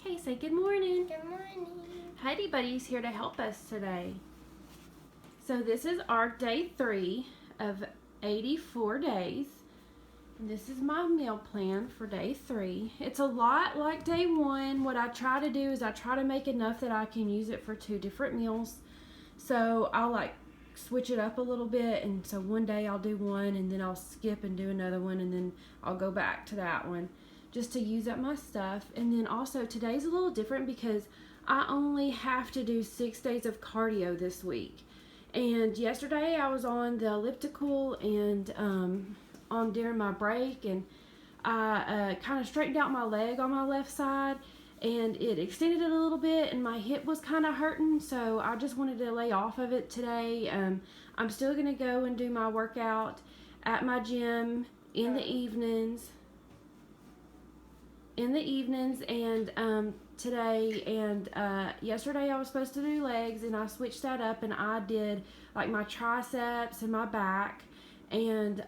Okay, say good morning. Good morning. Huddy Buddy's here to help us today. So this is our day 3 of 84 days. And this is my meal plan for day 3. It's a lot like day 1. What I try to do is I try to make enough that I can use it for 2 different meals. So I'll switch it up a little bit, and so one day I'll do one and then I'll skip and do another one, and then I'll go back to that one just to use up my stuff. And then also today's a little different because I only have to do 6 days of cardio this week. And yesterday I was on the elliptical and on during my break, and I kind of straightened out my leg on my left side, and it extended it a little bit, and my hip was kind of hurting, so I just wanted to lay off of it today. I'm still going to go and do my workout at my gym in the evenings. And today and yesterday I was supposed to do legs, and I switched that up, and I did like my triceps and my back. And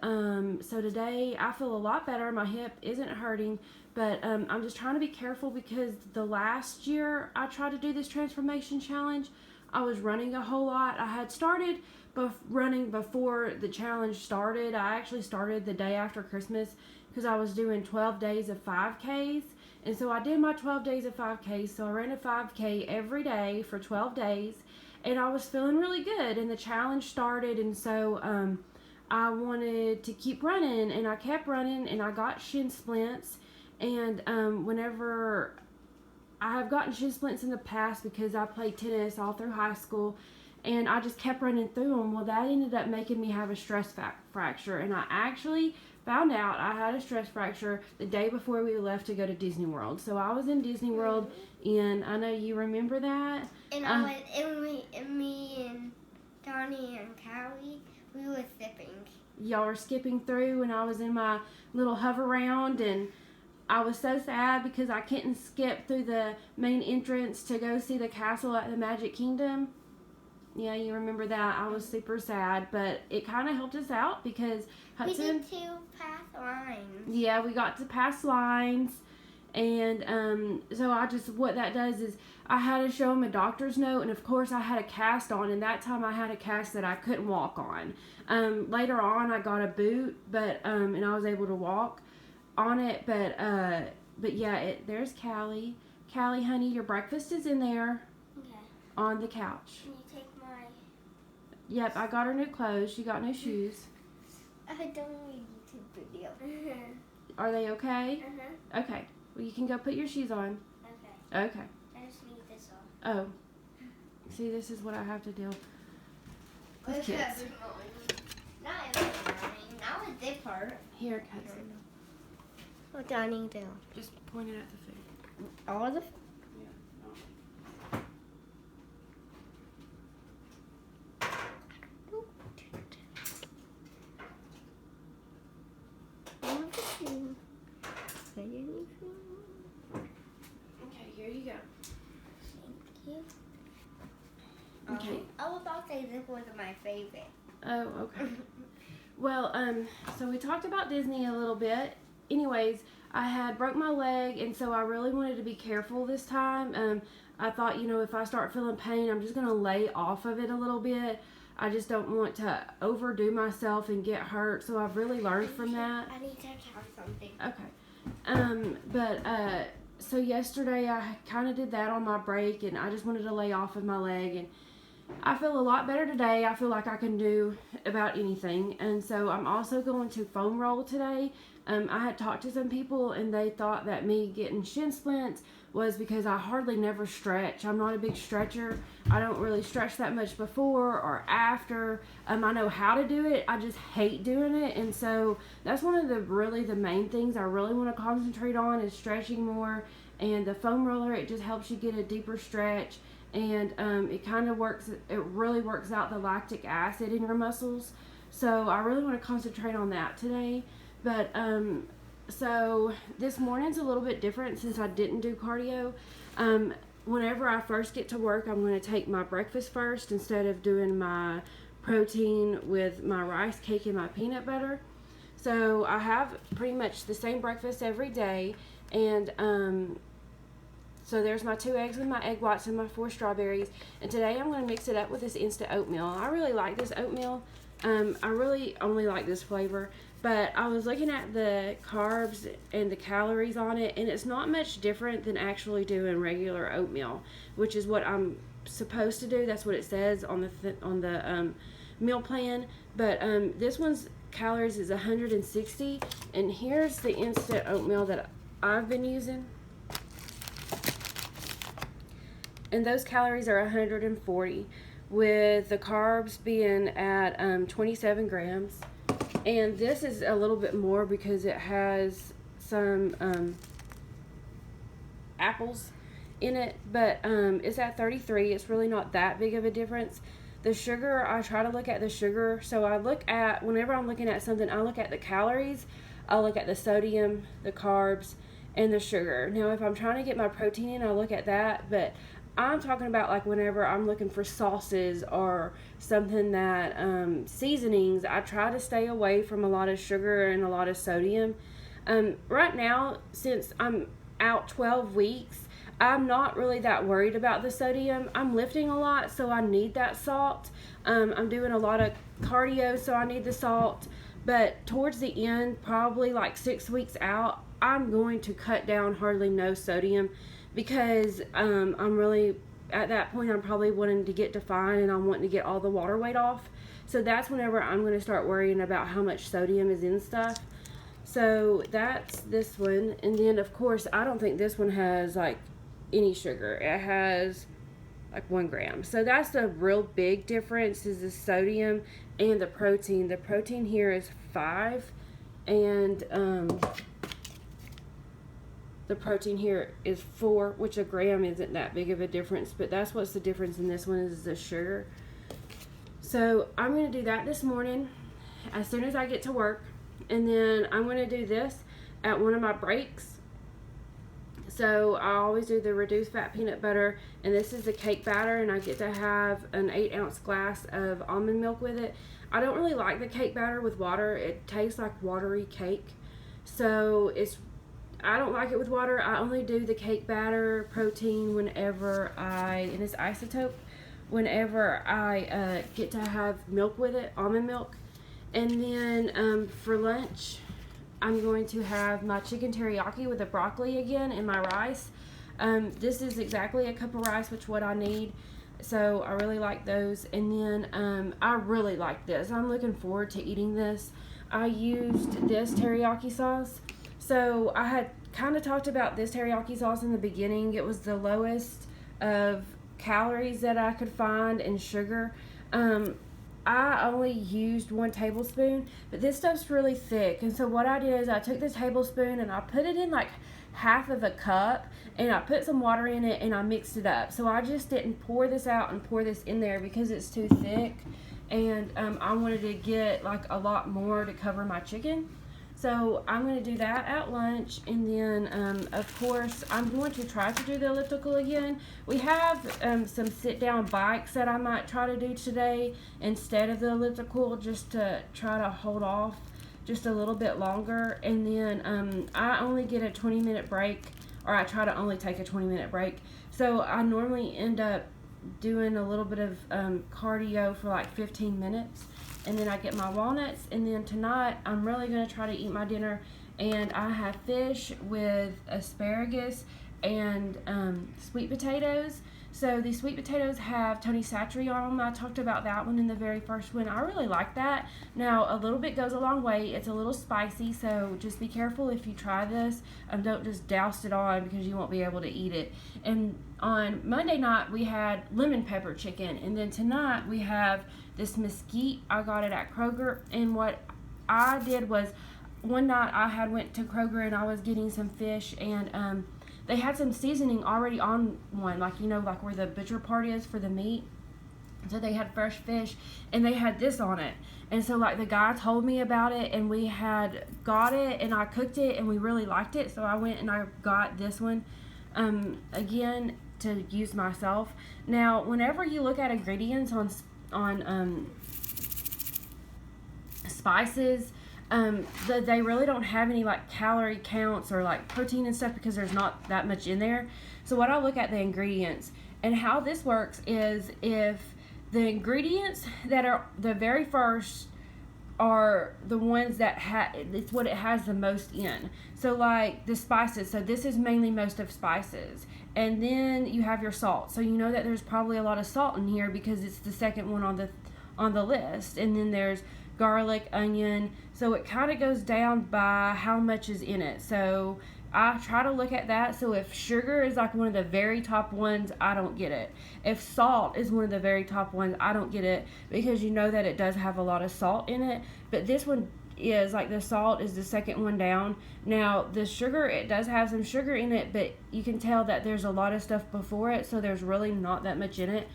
so today I feel a lot better. My hip isn't hurting, but I'm just trying to be careful because the last year I tried to do this transformation challenge, I was running a whole lot. I had started running before the challenge started. I actually started the day after Christmas because I was doing 12 days of 5Ks. And so I did my 12 days of 5Ks. So I ran a 5K every day for 12 days, and I was feeling really good. And the challenge started, and so I wanted to keep running, and I kept running, and I got shin splints. And whenever I have gotten shin splints in the past because I played tennis all through high school, and I just kept running through them. Well, that ended up making me have a stress fracture, and I actually found out I had a stress fracture the day before we left to go to Disney World. So I was in Disney World, and I know you remember that. And me and Donnie and Callie, we were skipping. Y'all were skipping through, and I was in my little hover round, and I was so sad because I couldn't skip through the main entrance to go see the castle at the Magic Kingdom. Yeah, you remember that. I was super sad, but it kind of helped us out because Hudson... We did 2 pass lines. Yeah, we got to pass lines, and so what that does is I had to show him a doctor's note, and of course I had a cast on, and that time I had a cast that I couldn't walk on. Later on I got a boot, but and I was able to walk on it, but yeah, there's Callie. Callie, honey, your breakfast is in there. Okay. On the couch. Can you take my... Yep, I got her new clothes. She got new shoes. I don't need YouTube video. Are they okay? Uh-huh. Okay. Well, you can go put your shoes on. Okay. Okay. I just need this on. Oh. See, this is what I have to deal with kids. Not everything. Not with this part. Here, cousin. What do I need to do? Just point it at the food. All of the... Okay, here you go. Thank you. Okay. I was about to say this was my favorite. Oh, okay. Well, so we talked about Disney a little bit. Anyways, I had broke my leg, and so I really wanted to be careful this time. I thought, if I start feeling pain, I'm just going to lay off of it a little bit. I just don't want to overdo myself and get hurt, so I've really learned from that. I need to try something. Okay. So yesterday I kind of did that on my break, and I just wanted to lay off of my leg, and I feel a lot better today. I feel like I can do about anything, and so I'm also going to foam roll today. I had talked to some people, and they thought that me getting shin splints was because I hardly never stretch. I'm not a big stretcher. I don't really stretch that much before or after. I know how to do it. I just hate doing it, and so that's one of the main things I really want to concentrate on is stretching more. And the foam roller, it just helps you get a deeper stretch, and it really works out the lactic acid in your muscles. So I really want to concentrate on that today. But so this morning's a little bit different since I didn't do cardio. Whenever I first get to work, I'm going to take my breakfast first instead of doing my protein with my rice cake and my peanut butter. So I have pretty much the same breakfast every day, and So there's my 2 eggs with my egg whites and my 4 strawberries. And today I'm going to mix it up with this instant oatmeal. I really like this oatmeal. I really only like this flavor. But I was looking at the carbs and the calories on it, and it's not much different than actually doing regular oatmeal, which is what I'm supposed to do. That's what it says on the meal plan. But this one's calories is 160, and here's the instant oatmeal that I've been using. And those calories are 140, with the carbs being at 27 grams. And this is a little bit more because it has some apples in it, but it's at 33. It's really not that big of a difference. The sugar, I try to look at the sugar. So I look at, whenever I'm looking at something, I look at the calories, I look at the sodium, the carbs, and the sugar. Now, if I'm trying to get my protein in, I look at that, but I'm talking about like whenever I'm looking for sauces or something that, seasonings, I try to stay away from a lot of sugar and a lot of sodium. Right now, since I'm out 12 weeks, I'm not really that worried about the sodium. I'm lifting a lot, so I need that salt. I'm doing a lot of cardio, so I need the salt. But towards the end, probably like 6 weeks out, I'm going to cut down hardly no sodium, because I'm really, at that point, I'm probably wanting to get defined and I'm wanting to get all the water weight off. So that's whenever I'm going to start worrying about how much sodium is in stuff. So that's this one. And then, of course, I don't think this one has like any sugar. It has like 1 gram. So that's the real big difference, is the sodium and the protein. The protein here is 5, and the protein here is 4, which a gram isn't that big of a difference, but that's what's the difference in this one, is the sugar. So I'm going to do that this morning as soon as I get to work, and then I'm going to do this at one of my breaks. So I always do the reduced fat peanut butter, and this is the cake batter, and I get to have an 8-ounce glass of almond milk with it. I don't really like the cake batter with water. It tastes like watery cake, so I don't like it with water. I only do the cake batter protein whenever and it's isotope, whenever I get to have milk with it, almond milk. And then for lunch, I'm going to have my chicken teriyaki with the broccoli again and my rice. This is exactly a cup of rice, which is what I need. So I really like those. And then I really like this. I'm looking forward to eating this. I used this teriyaki sauce. So I had kind of talked about this teriyaki sauce in the beginning. It was the lowest of calories that I could find, and sugar. I only used 1 tablespoon, but this stuff's really thick. And so what I did is I took the tablespoon and I put it in like half of a cup, and I put some water in it and I mixed it up. So I just didn't pour this out and pour this in there because it's too thick. And I wanted to get like a lot more to cover my chicken. So I'm going to do that at lunch, and then, of course, I'm going to try to do the elliptical again. We have some sit-down bikes that I might try to do today instead of the elliptical, just to try to hold off just a little bit longer. And then I only get a 20-minute break, or I try to only take a 20-minute break. So I normally end up doing a little bit of cardio for like 15 minutes. And then I get my walnuts, and then tonight I'm really going to try to eat my dinner, and I have fish with asparagus and sweet potatoes. So these sweet potatoes have Tony Satchery on them. I talked about that one in the very first one. I really like that. Now, a little bit goes a long way. It's a little spicy, so just be careful if you try this. Don't just douse it on, because you won't be able to eat it. And on Monday night, we had lemon pepper chicken, and then tonight we have this mesquite. I got it at Kroger, and what I did was, one night I went to Kroger and I was getting some fish, and they had some seasoning already on one, like, you know, like where the butcher part is for the meat. So they had fresh fish, and they had this on it. And so, like, the guy told me about it, and we had got it, and I cooked it, and we really liked it. So I went and I got this one again to use myself. Now, whenever you look at ingredients on spices, They really don't have any like calorie counts or like protein and stuff because there's not that much in there. So what I look at the ingredients, and how this works is if the ingredients that are the very first are the ones that it's what it has the most in. So like the spices, so this is mainly most of spices, and then you have your salt. So you know that there's probably a lot of salt in here because it's the second one on the list. And then there's garlic, onion. So it kind of goes down by how much is in it. So I try to look at that. So if sugar is like one of the very top ones, I don't get it. If salt is one of the very top ones, I don't get it because you know that it does have a lot of salt in it. But this one is like the salt is the second one down. Now the sugar, it does have some sugar in it, but you can tell that there's a lot of stuff before it, so there's really not that much in it.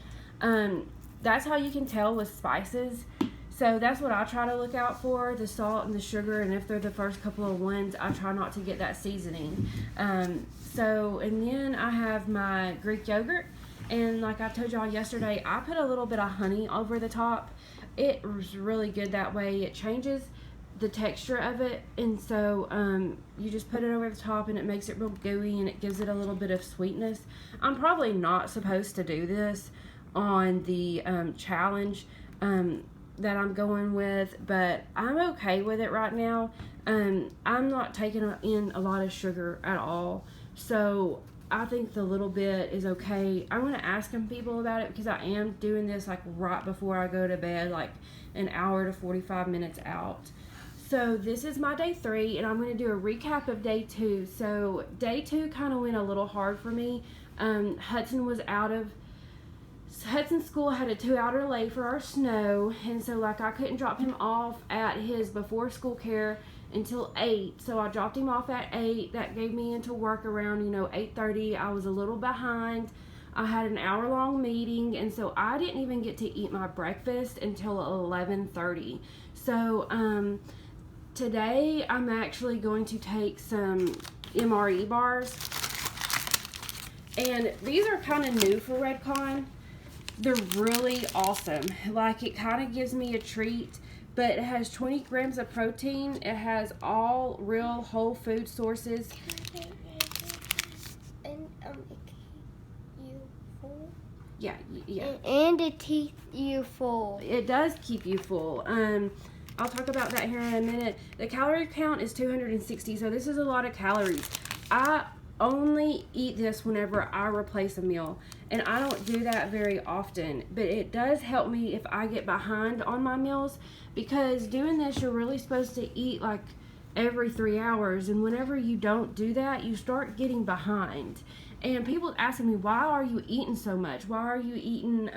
That's how you can tell with spices. So that's what I try to look out for, the salt and the sugar, and if they're the first couple of ones, I try not to get that seasoning. And then I have my Greek yogurt, and like I told y'all yesterday, I put a little bit of honey over the top. It was really good that way. It changes the texture of it, and so you just put it over the top and it makes it real gooey and it gives it a little bit of sweetness. I'm probably not supposed to do this on the challenge that I'm going with, but I'm okay with it right now. I'm not taking in a lot of sugar at all, so I think the little bit is okay. I'm going to ask some people about it because I am doing this like right before I go to bed, like an hour to 45 minutes out. So this is my day 3, and I'm going to do a recap of day 2. So day 2 kind of went a little hard for me. Hudson's school had a 2-hour delay for our snow, and so like I couldn't drop him off at his before school care until 8. So I dropped him off at 8. That gave me into work around 8:30. I was a little behind. I had an hour-long meeting, and so I didn't even get to eat my breakfast until 11:30. So today I'm actually going to take some MRE bars, and these are kind of new for RedCon. They're really awesome. Like, it kind of gives me a treat, but it has 20 grams of protein. It has all real whole food sources. And it keeps you full. Yeah. And it keeps you full. It does keep you full. I'll talk about that here in a minute. The calorie count is 260, so this is a lot of calories. I only eat this whenever I replace a meal, and I don't do that very often, but it does help me if I get behind on my meals, because doing this, you're really supposed to eat like every 3 hours, and whenever you don't do that, you start getting behind. And people asking me, why are you eating so much? Why are you eating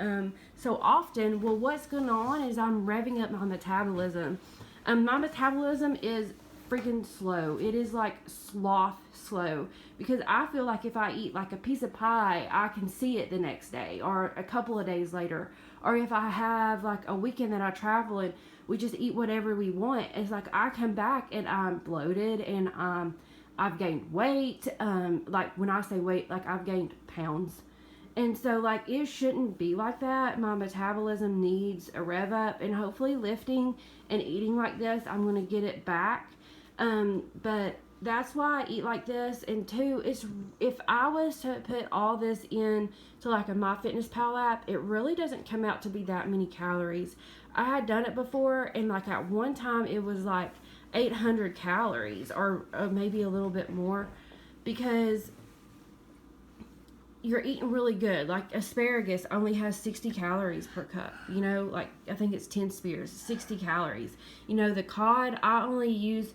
so often? Well, what's going on is I'm revving up my metabolism. My metabolism is freaking slow. It is like sloth slow, because I feel like if I eat like a piece of pie, I can see it the next day or a couple of days later. Or if I have like a weekend that I travel and we just eat whatever we want, it's like I come back and I'm bloated and I've gained weight. Like when I say weight, like I've gained pounds. And so like it shouldn't be like that. My metabolism needs a rev up, and hopefully lifting and eating like this, I'm going to get it back. But that's why I eat like this. And 2, it's, if I was to put all this in to like a MyFitnessPal app, it really doesn't come out to be that many calories. I had done it before, and like at one time it was like 800 calories or maybe a little bit more, because you're eating really good. Like asparagus only has 60 calories per cup, like I think it's 10 spears, 60 calories. The cod, I only use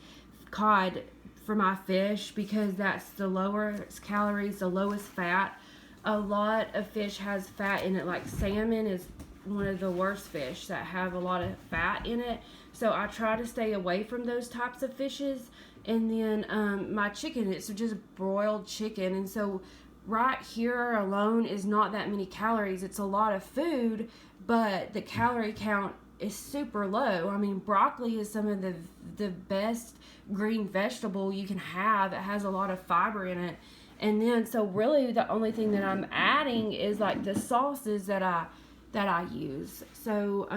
cod for my fish because that's the lowest calories, the lowest fat. A lot of fish has fat in it, like salmon is one of the worst fish that have a lot of fat in it, so I try to stay away from those types of fishes. And then my chicken, it's just broiled chicken, and so right here alone is not that many calories. It's a lot of food, but the calorie count is super low. I mean, broccoli is some of the best green vegetable you can have. It has a lot of fiber in it. And then so really the only thing that I'm adding is like the sauces that I use. So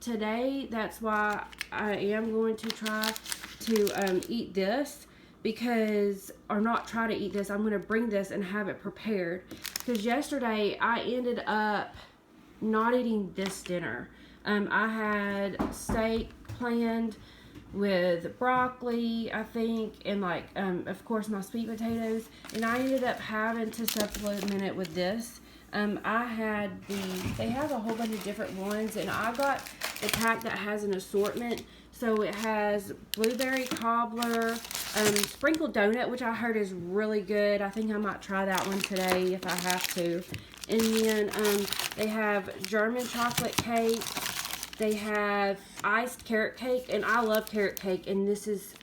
today, that's why I am going to try to eat this. Because, or not try to eat this, I'm going to bring this and have it prepared. Because yesterday, I ended up not eating this dinner. I had steak planned with broccoli, I think, and like, of course, my sweet potatoes. And I ended up having to supplement it with this. They have a whole bunch of different ones, and I got the pack that has an assortment. So it has blueberry cobbler, sprinkled donut, which I heard is really good. I think I might try that one today if I have to. And then they have German chocolate cake. They have iced carrot cake, and I love carrot cake, and this is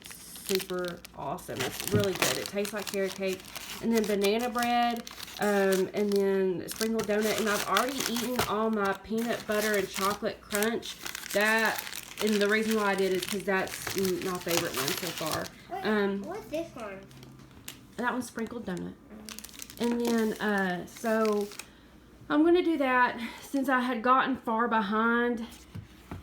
super awesome. It's really good. It tastes like carrot cake. And then banana bread, and then sprinkled donut. And I've already eaten all my peanut butter and chocolate crunch. And the reason why I did is because that's my favorite one so far. What's this one? That one's sprinkled donut. And then, so I'm going to do that. Since I had gotten far behind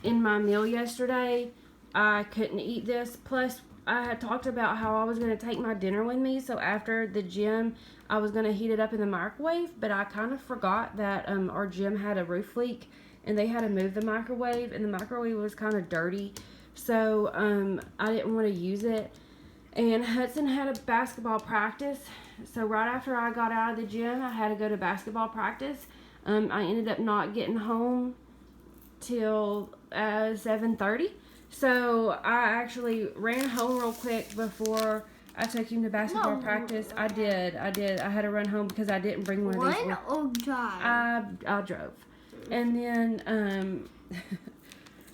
in my meal yesterday, I couldn't eat this. Plus, I had talked about how I was going to take my dinner with me. So after the gym, I was going to heat it up in the microwave. But I kind of forgot that our gym had a roof leak. And they had to move the microwave, and the microwave was kind of dirty, so I didn't want to use it. And Hudson had a basketball practice, so right after I got out of the gym, I had to go to basketball practice. I ended up not getting home till 7:30, so I actually ran home real quick before I took him to basketball practice. I did. I had to run home because I didn't bring one of these. Run or drive? I drove. And then,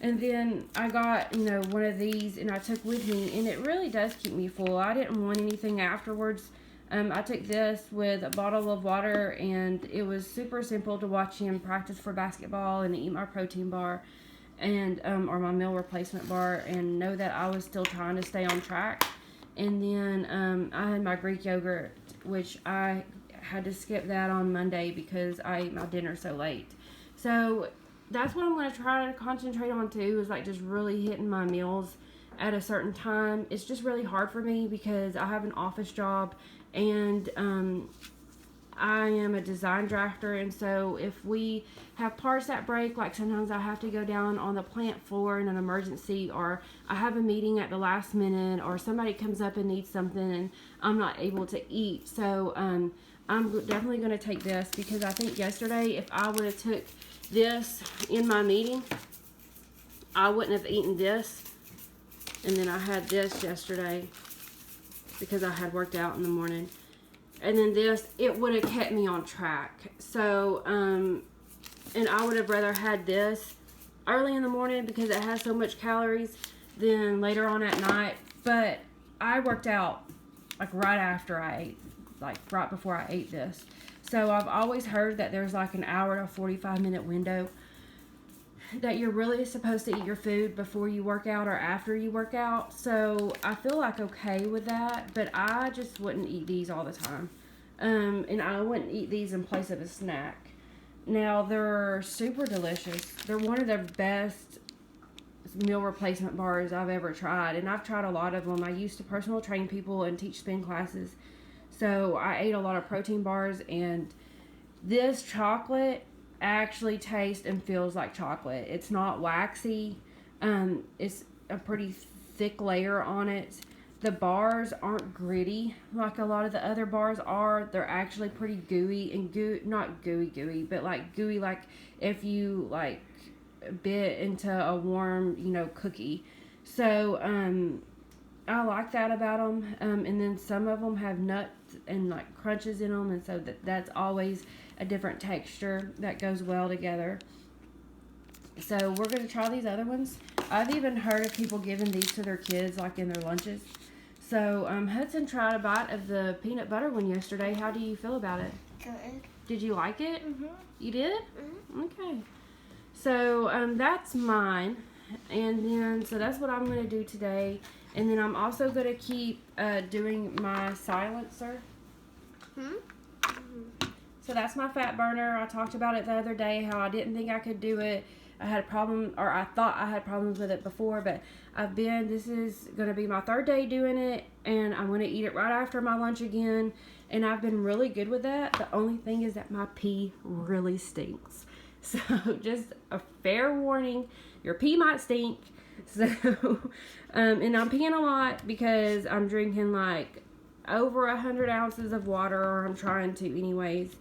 and then I got, one of these, and I took with me, and it really does keep me full. I didn't want anything afterwards. I took this with a bottle of water, and it was super simple to watch him practice for basketball and eat my protein bar, and or my meal replacement bar, and know that I was still trying to stay on track. And then I had my Greek yogurt, which I had to skip that on Monday because I ate my dinner so late. So that's what I'm going to try to concentrate on too, is like just really hitting my meals at a certain time. It's just really hard for me because I have an office job, and I am a design drafter, and so if we have parts that break, like sometimes I have to go down on the plant floor in an emergency, or I have a meeting at the last minute, or somebody comes up and needs something and I'm not able to eat. So I'm definitely going to take this, because I think yesterday if I would have took this in my meeting, I wouldn't have eaten this. And then I had this yesterday because I had worked out in the morning. And then this, it would have kept me on track. So, and I would have rather had this early in the morning because it has so much calories than later on at night. But I worked out like right after I ate, like right before I ate this. So I've always heard that there's like an hour to 45-minute window that you're really supposed to eat your food before you work out or after you work out. So I feel like okay with that, but I just wouldn't eat these all the time. And I wouldn't eat these in place of a snack. Now, they're super delicious. They're one of the best meal replacement bars I've ever tried, and I've tried a lot of them. I used to personal train people and teach spin classes, so I ate a lot of protein bars, and this chocolate actually tastes and feels like chocolate. It's not waxy. It's a pretty thick layer on it. The bars aren't gritty like a lot of the other bars are. They're actually pretty gooey and not gooey, but like gooey, like if you like bit into a warm, cookie. So I like that about them. And then some of them have nuts and like crunches in them, and so that's always a different texture that goes well together. So we're going to try these other ones. I've even heard of people giving these to their kids like in their lunches. So Hudson tried a bite of the peanut butter one yesterday. How do you feel about it? Good. Did you like it? Mm-hmm. You did? Mm-hmm. Okay. So that's mine. And then, so that's what I'm going to do today. And then I'm also going to keep doing my silencer. Mm-hmm. So that's my fat burner. I talked about it the other day, how I didn't think I could do it I had a problem, or I thought I had problems with it before, but this is going to be my 3rd day doing it, and I'm going to eat it right after my lunch again, and I've been really good with that. The only thing is that my pee really stinks. So just a fair warning, your pee might stink. So, and I'm peeing a lot because I'm drinking like over 100 ounces of water, or I'm trying to anyways.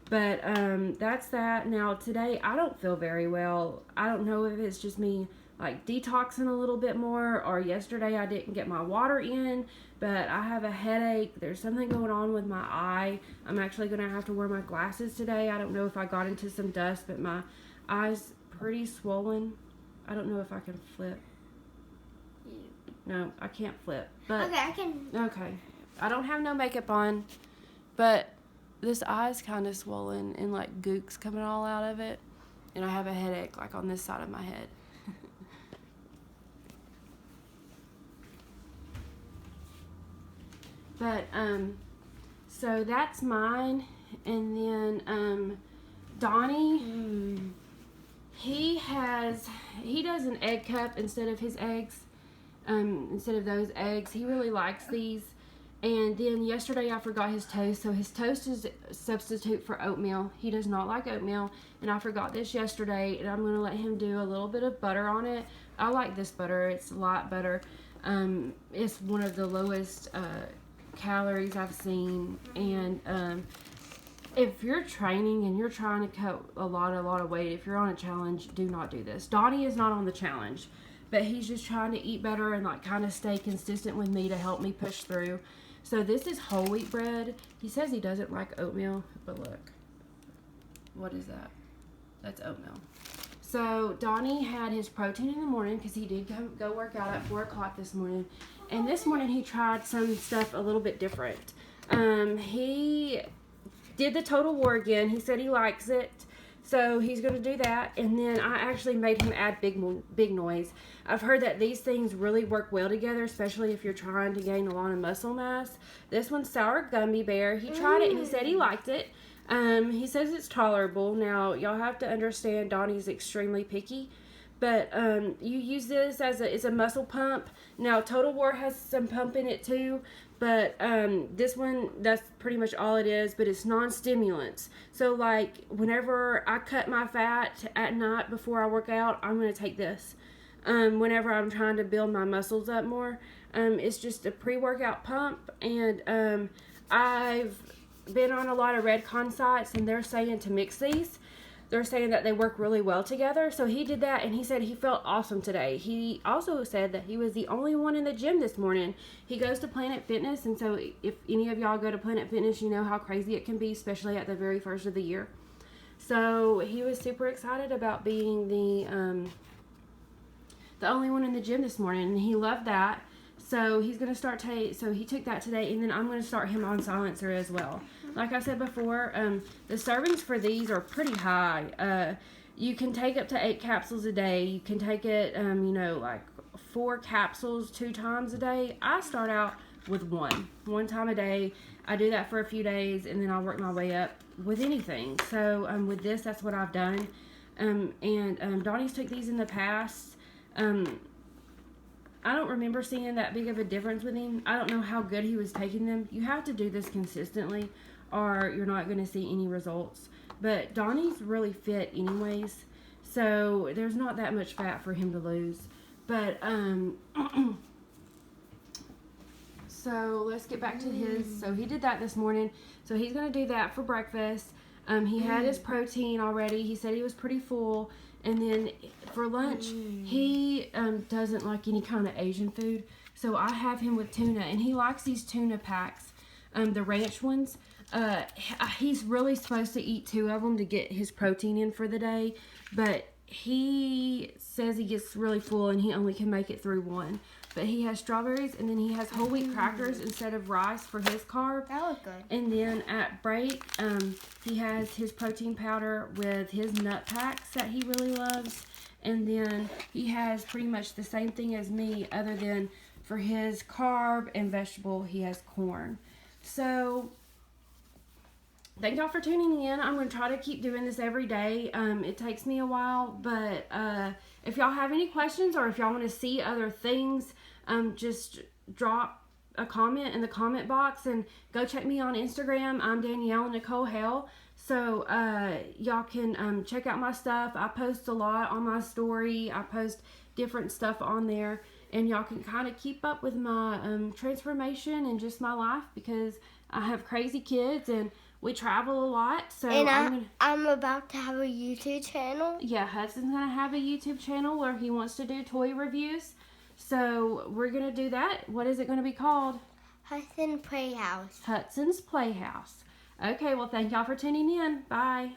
But that's that. Now today I don't feel very well. I don't know if it's just me like detoxing a little bit more, or yesterday I didn't get my water in, but I have a headache. There's something going on with my eye. I'm actually going to have to wear my glasses today. I don't know if I got into some dust, but my eye's pretty swollen. I don't know if I can flip. No, I can't flip. But okay, I can. Okay. I don't have no makeup on, but this eye's kind of swollen and like gooks coming all out of it. And I have a headache like on this side of my head. But, so that's mine. And then, Donnie, he does an egg cup instead of his eggs. Instead of those eggs. He really likes these. And then yesterday I forgot his toast. So his toast is a substitute for oatmeal. He does not like oatmeal. And I forgot this yesterday. And I'm going to let him do a little bit of butter on it. I like this butter. It's light butter. It's one of the lowest calories I've seen. And if you're training and you're trying to cut a lot of weight, if you're on a challenge, do not do this. Donnie is not on the challenge. But he's just trying to eat better and like kind of stay consistent with me to help me push through. So this is whole wheat bread. He says he doesn't like oatmeal, but look. What is that? That's oatmeal. So Donnie had his protein in the morning because he did go work out at 4 o'clock this morning. And this morning he tried some stuff a little bit different. He did the Total War again. He said he likes it. So he's going to do that. And then I actually made him add big noise. I've heard that these things really work well together, especially if you're trying to gain a lot of muscle mass. This one's Sour Gummy Bear. He tried it and he said he liked it. He says it's tolerable. Now, y'all have to understand Donnie's extremely picky. But you use this as it's a muscle pump. Now, Total War has some pump in it too. But this one, that's pretty much all it is. But it's non-stimulants. So, like, whenever I cut my fat at night before I work out, I'm going to take this. Whenever I'm trying to build my muscles up more. It's just a pre-workout pump. And I've been on a lot of RedCon sites. And they're saying to mix these. They're saying that they work really well together. So he did that, and he said he felt awesome today. He also said that he was the only one in the gym this morning. He goes to Planet Fitness, and so if any of y'all go to Planet Fitness, you know how crazy it can be, especially at the very first of the year. So he was super excited about being the only one in the gym this morning, and he loved that. So he's going to start so he took that today, and then I'm going to start him on silencer as well. Like I said before, the servings for these are pretty high. You can take up to 8 capsules a day. You can take it, like 4 capsules 2 times a day. I start out with one time a day. I do that for a few days, and then I'll work my way up with anything. So with this, that's what I've done. Donnie's took these in the past. I don't remember seeing that big of a difference with him. I don't know how good he was taking them. You have to do this consistently, or you're not going to see any results. But Donnie's really fit anyways, so there's not that much fat for him to lose. But so let's get back to his. So he did that this morning. So he's going to do that for breakfast. He had his protein already. He said he was pretty full. And then for lunch, he doesn't like any kind of Asian food. So I have him with tuna. And he likes these tuna packs, the ranch ones. He's really supposed to eat 2 of them to get his protein in for the day. But he says he gets really full and he only can make it through 1. But he has strawberries, and then he has whole wheat crackers instead of rice for his carb. That looks good. And then at break, he has his protein powder with his nut packs that he really loves. And then he has pretty much the same thing as me, other than for his carb and vegetable, he has corn. So thank y'all for tuning in. I'm going to try to keep doing this every day. It takes me a while, but if y'all have any questions or if y'all want to see other things, just drop a comment in the comment box and go check me on Instagram. I'm Danielle Nicole Hale. So y'all can check out my stuff. I post a lot on my story. I post different stuff on there, and y'all can kind of keep up with my transformation and just my life, because I have crazy kids and we travel a lot. So and I'm about to have a YouTube channel. Yeah, Hudson's going to have a YouTube channel where he wants to do toy reviews. So we're going to do that. What is it going to be called? Hudson's Playhouse. Hudson's Playhouse. Okay, well, thank y'all for tuning in. Bye.